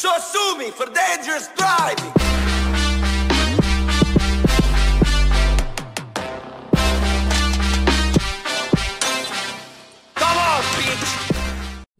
So sue me for dangerous driving. Come on, bitch.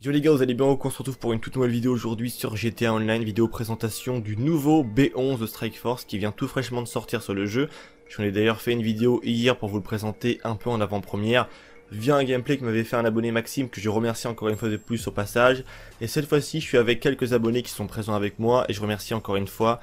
Yo les gars, vous allez bien? On se retrouve pour une toute nouvelle vidéo aujourd'hui sur GTA Online, vidéo présentation du nouveau B11 de Strike Force qui vient tout fraîchement de sortir sur le jeu. J'en ai d'ailleurs fait une vidéo hier pour vous le présenter un peu en avant-première, via un gameplay que m'avait fait un abonné Maxime, que je remercie encore une fois de plus au passage. Et cette fois-ci je suis avec quelques abonnés qui sont présents avec moi et je remercie encore une fois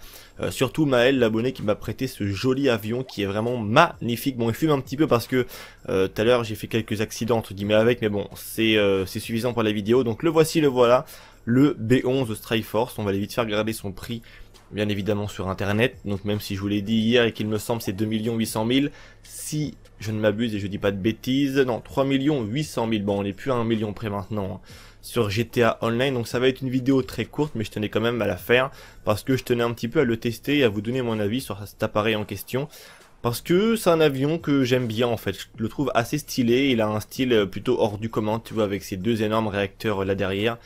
surtout Maël, l'abonné qui m'a prêté ce joli avion qui est vraiment magnifique. Bon, il fume un petit peu parce que tout à l'heure j'ai fait quelques accidents entre guillemets avec, mais bon c'est suffisant pour la vidéo. Donc le voici, le voilà, le B11 de Strike Force. On va aller vite faire regarder son prix bien évidemment sur internet, donc même si je vous l'ai dit hier et qu'il me semble c'est 2 800 000, si je ne m'abuse et je dis pas de bêtises, non 3 800 000, bon on n'est plus à 1 million près maintenant hein, sur GTA Online. Donc ça va être une vidéo très courte mais je tenais quand même à la faire parce que je tenais un petit peu à le tester et à vous donner mon avis sur cet appareil en question. Parce que c'est un avion que j'aime bien en fait, je le trouve assez stylé, il a un style plutôt hors du commun, tu vois, avec ces deux énormes réacteurs là derrière.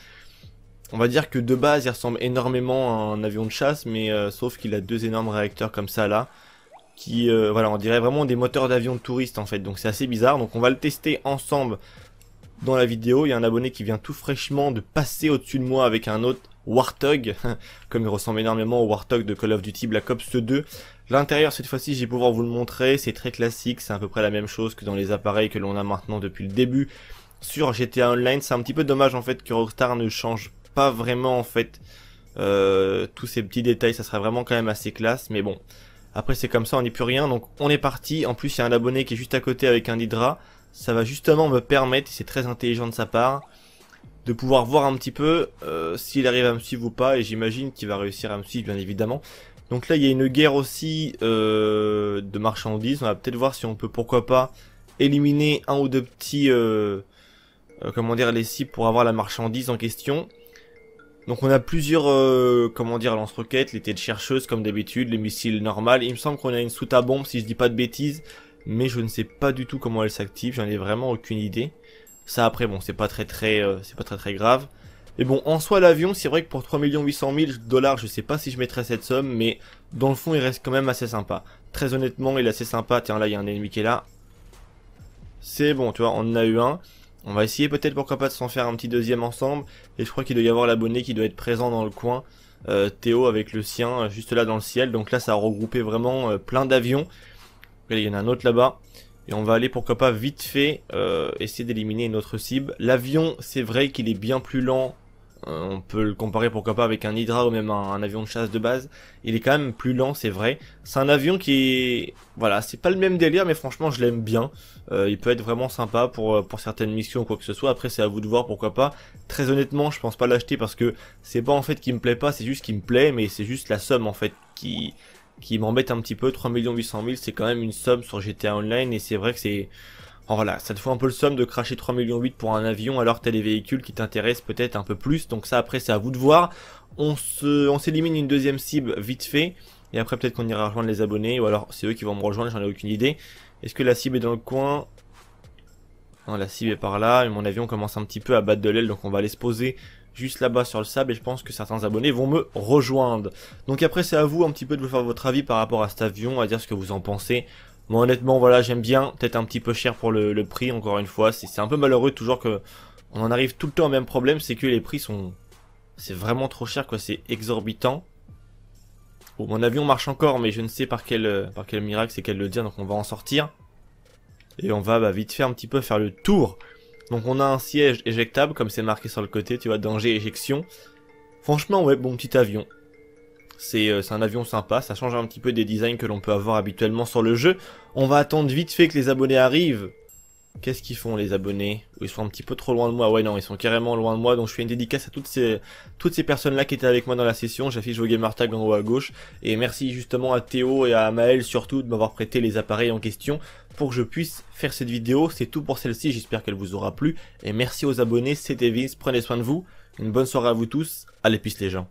On va dire que de base il ressemble énormément à un avion de chasse, mais sauf qu'il a deux énormes réacteurs comme ça là, qui voilà, on dirait vraiment des moteurs d'avion de touristes en fait, donc c'est assez bizarre. Donc on va le tester ensemble dans la vidéo. Il y a un abonné qui vient tout fraîchement de passer au-dessus de moi avec un autre Warthog, comme il ressemble énormément au Warthog de Call of Duty Black Ops 2. L'intérieur cette fois-ci je vais pouvoir vous le montrer, c'est très classique, c'est à peu près la même chose que dans les appareils que l'on a maintenant depuis le début sur GTA Online. C'est un petit peu dommage en fait que Rockstar ne change pas vraiment en fait tous ces petits détails, ça serait vraiment quand même assez classe, mais bon après c'est comme ça, on n'y peut rien. Donc on est parti. En plus il y a un abonné qui est juste à côté avec un Hydra, ça va justement me permettre, et c'est très intelligent de sa part, de pouvoir voir un petit peu s'il arrive à me suivre ou pas, et j'imagine qu'il va réussir à me suivre bien évidemment. Donc là il y a une guerre aussi de marchandises, on va peut-être voir si on peut pourquoi pas éliminer un ou deux petits comment dire, les cibles pour avoir la marchandise en question. Donc on a plusieurs comment dire, lance-roquettes, les têtes chercheuses comme d'habitude, les missiles normales. Il me semble qu'on a une soute à bombe si je dis pas de bêtises, mais je ne sais pas du tout comment elle s'active, j'en ai vraiment aucune idée. Ça après bon, c'est pas très grave. Et bon, en soi l'avion, c'est vrai que pour 3 800 000 $, je sais pas si je mettrais cette somme, mais dans le fond il reste quand même assez sympa. Très honnêtement, il est assez sympa. Tiens, là il y a un ennemi qui est là. C'est bon, tu vois, on en a eu un. On va essayer peut-être pourquoi pas de s'en faire un petit deuxième ensemble. Et je crois qu'il doit y avoir l'abonné qui doit être présent dans le coin. Théo avec le sien juste là dans le ciel. Donc là ça a regroupé vraiment plein d'avions. Il y en a un autre là-bas. Et on va aller pourquoi pas vite fait essayer d'éliminer une autre cible. L'avion, c'est vrai qu'il est bien plus lent. On peut le comparer pourquoi pas avec un Hydra ou même un avion de chasse de base. Il est quand même plus lent, c'est vrai. C'est un avion qui est... Voilà, c'est pas le même délire, mais franchement je l'aime bien. Il peut être vraiment sympa pour certaines missions ou quoi que ce soit. Après c'est à vous de voir, pourquoi pas. Très honnêtement je pense pas l'acheter parce que c'est pas en fait qu'il me plaît pas, c'est juste qu'il me plaît. Mais c'est juste la somme en fait qui m'embête un petit peu. 3 800 000 c'est quand même une somme sur GTA Online. Et c'est vrai que c'est... Oh, voilà, ça te fait un peu le somme de cracher 3,8 millions pour un avion alors que t'as des véhicules qui t'intéressent peut-être un peu plus. Donc ça après c'est à vous de voir. On s'élimine une deuxième cible vite fait. Et après peut-être qu'on ira rejoindre les abonnés. Ou alors c'est eux qui vont me rejoindre, j'en ai aucune idée. Est-ce que la cible est dans le coin? Non, la cible est par là. Et mon avion commence un petit peu à battre de l'aile. Donc on va aller se poser juste là-bas sur le sable. Et je pense que certains abonnés vont me rejoindre. Donc après c'est à vous un petit peu de vous faire votre avis par rapport à cet avion. À dire ce que vous en pensez. Moi honnêtement voilà, j'aime bien, peut-être un petit peu cher pour le prix encore une fois, c'est un peu malheureux toujours que on en arrive tout le temps au même problème, c'est que les prix sont... c'est vraiment trop cher quoi, c'est exorbitant. Bon, mon avion marche encore mais je ne sais par quel miracle c'est qu'elle le dire, donc on va en sortir. Et on va vite fait un petit peu faire le tour. Donc on a un siège éjectable comme c'est marqué sur le côté, tu vois, danger éjection. Franchement ouais, bon petit avion. C'est un avion sympa, ça change un petit peu des designs que l'on peut avoir habituellement sur le jeu. On va attendre vite fait que les abonnés arrivent. Qu'est-ce qu'ils font les abonnés? Ils sont un petit peu trop loin de moi. Ouais non, ils sont carrément loin de moi. Donc je fais une dédicace à toutes ces personnes là qui étaient avec moi dans la session. J'affiche vos gamertags en haut à gauche. Et merci justement à Théo et à Maël surtout de m'avoir prêté les appareils en question pour que je puisse faire cette vidéo. C'est tout pour celle-ci, j'espère qu'elle vous aura plu. Et merci aux abonnés, c'était Vince, prenez soin de vous. Une bonne soirée à vous tous. Allez, peace les gens.